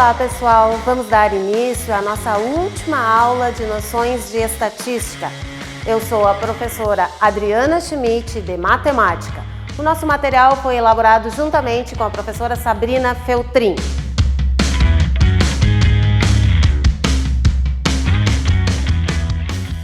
Olá pessoal, vamos dar início à nossa última aula de noções de estatística. Eu sou a professora Adriana Schmidt, de Matemática. O nosso material foi elaborado juntamente com a professora Sabrina Feltrin.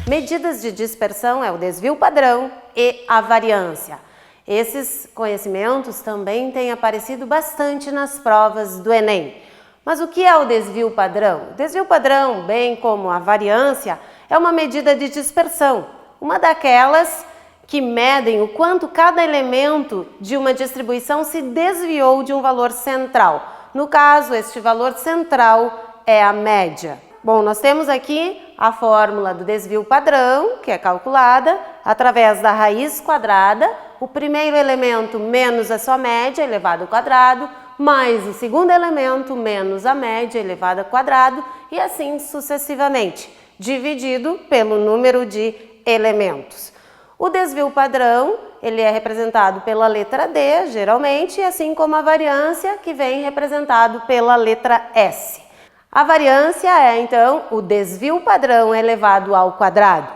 Medidas de dispersão é o desvio padrão e a variância. Esses conhecimentos também têm aparecido bastante nas provas do Enem. Mas o que é o desvio padrão? O desvio padrão, bem como a variância, é uma medida de dispersão, uma daquelas que medem o quanto cada elemento de uma distribuição se desviou de um valor central. No caso, este valor central é a média. Bom, nós temos aqui a fórmula do desvio padrão, que é calculada através da raiz quadrada, o primeiro elemento menos a sua média elevado ao quadrado, mais o segundo elemento menos a média elevado ao quadrado e assim sucessivamente, dividido pelo número de elementos. O desvio padrão, ele é representado pela letra D, geralmente, assim como a variância, que vem representado pela letra S. A variância é, então, o desvio padrão elevado ao quadrado.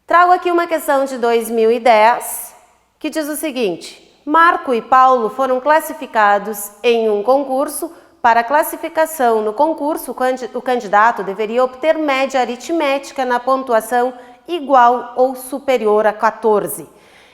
Trago aqui uma questão de 2010, que diz o seguinte: Marco e Paulo foram classificados em um concurso. Para classificação no concurso, o candidato deveria obter média aritmética na pontuação igual ou superior a 14.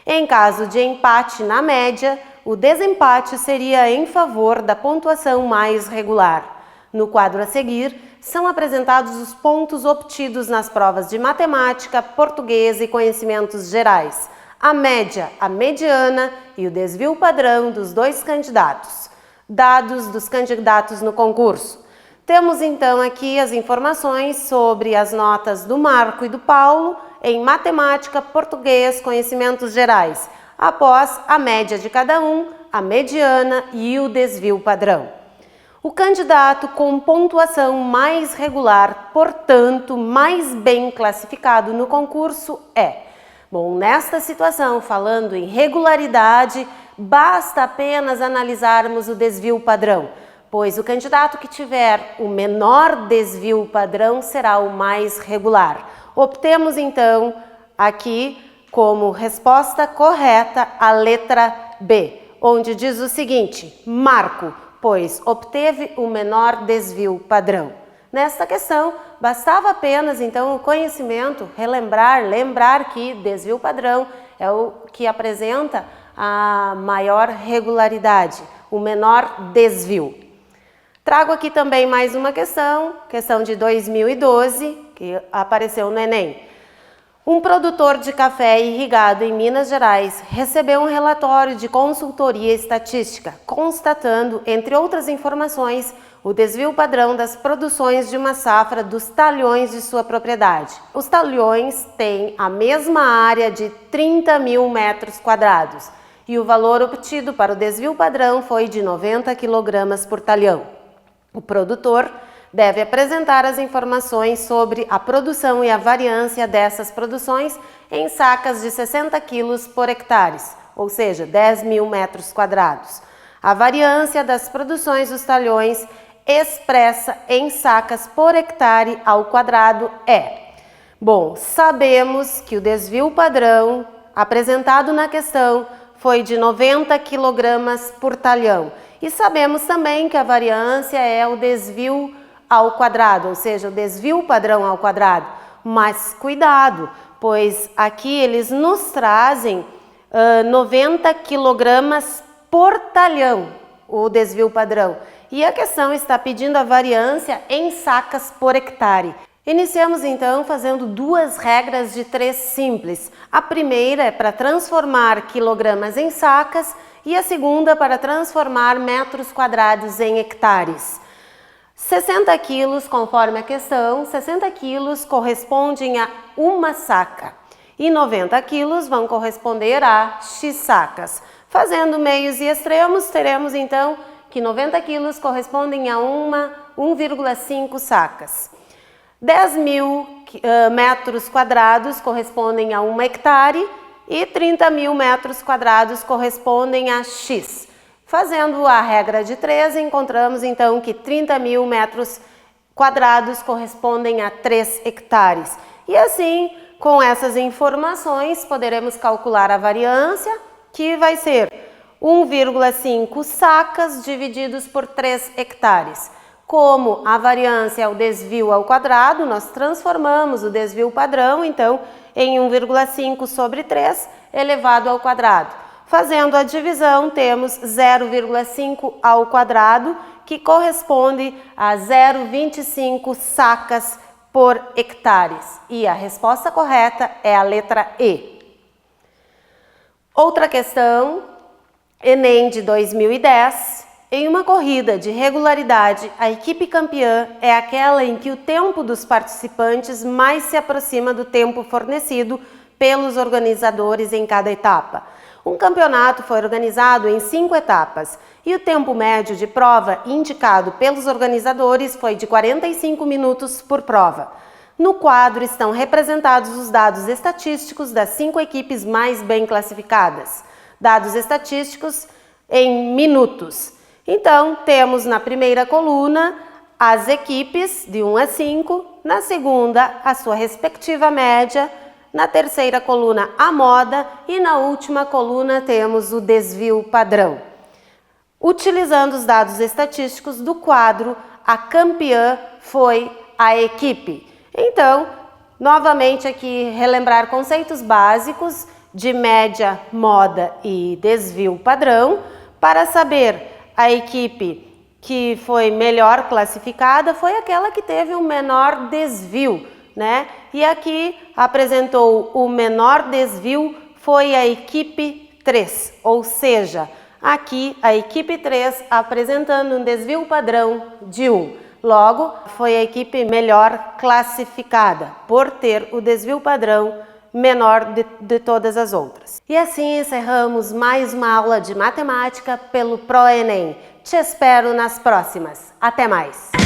Em caso de empate na média, o desempate seria em favor da pontuação mais regular. No quadro a seguir, são apresentados os pontos obtidos nas provas de matemática, português e conhecimentos gerais, a média, a mediana e o desvio padrão dos dois candidatos, dados dos candidatos no concurso. Temos então aqui as informações sobre as notas do Marco e do Paulo em matemática, português, conhecimentos gerais, após a média de cada um, a mediana e o desvio padrão. O candidato com pontuação mais regular, portanto, mais bem classificado no concurso é... Bom, nesta situação, falando em regularidade, basta apenas analisarmos o desvio padrão, pois o candidato que tiver o menor desvio padrão será o mais regular. Obtemos, então, aqui como resposta correta a letra B, onde diz o seguinte: Marco, pois obteve o menor desvio padrão. Nesta questão, bastava apenas, então, o conhecimento, lembrar que desvio padrão é o que apresenta a maior regularidade, o menor desvio. Trago aqui também mais uma questão de 2012, que apareceu no Enem. Um produtor de café irrigado em Minas Gerais recebeu um relatório de consultoria estatística, constatando, entre outras informações, o desvio padrão das produções de uma safra dos talhões de sua propriedade. Os talhões têm a mesma área de 30 mil metros quadrados e o valor obtido para o desvio padrão foi de 90 kg por talhão. O produtor deve apresentar as informações sobre a produção e a variância dessas produções em sacas de 60 kg por hectare, ou seja, 10 mil metros quadrados. A variância das produções dos talhões expressa em sacas por hectare ao quadrado é... Bom, sabemos que o desvio padrão apresentado na questão foi de 90 kg por talhão. E sabemos também que a variância é o desvio ao quadrado, ou seja, o desvio padrão ao quadrado. Mas cuidado, pois aqui eles nos trazem 90 kg por talhão, o desvio padrão. E a questão está pedindo a variância em sacas por hectare. Iniciamos então fazendo duas regras de 3 simples. A primeira é para transformar quilogramas em sacas e a segunda para transformar metros quadrados em hectares. 60 quilos, conforme a questão, 60 quilos correspondem a uma saca e 90 quilos vão corresponder a X sacas. Fazendo meios e extremos, teremos então que 90 quilos correspondem a 1,5 sacas. 10 mil metros quadrados correspondem a 1 hectare e 30 mil metros quadrados correspondem a X. Fazendo a regra de 3, encontramos então que 30.000 metros quadrados correspondem a 3 hectares. E assim, com essas informações, poderemos calcular a variância, que vai ser 1,5 sacas divididos por 3 hectares. Como a variância é o desvio ao quadrado, nós transformamos o desvio padrão, então, em 1,5 sobre 3 elevado ao quadrado. Fazendo a divisão, temos 0,5 ao quadrado, que corresponde a 0,25 sacas por hectares. E a resposta correta é a letra E. Outra questão, Enem de 2010. Em uma corrida de regularidade, a equipe campeã é aquela em que o tempo dos participantes mais se aproxima do tempo fornecido pelos organizadores em cada etapa. Um campeonato foi organizado em 5 etapas e o tempo médio de prova indicado pelos organizadores foi de 45 minutos por prova. No quadro estão representados os dados estatísticos das 5 equipes mais bem classificadas. Dados estatísticos em minutos. Então, temos na primeira coluna as equipes de 1 a 5, na segunda a sua respectiva média, na terceira coluna a moda e na última coluna temos o desvio padrão. Utilizando os dados estatísticos do quadro, a campeã foi a equipe. Então, novamente aqui relembrar conceitos básicos de média, moda e desvio padrão. Para saber a equipe que foi melhor classificada foi aquela que teve o menor desvio, né? E aqui apresentou o menor desvio foi a equipe 3, ou seja, aqui a equipe 3 apresentando um desvio padrão de 1. Logo, foi a equipe melhor classificada, por ter o desvio padrão menor de todas as outras. E assim encerramos mais uma aula de matemática pelo ProEnem. Te espero nas próximas. Até mais!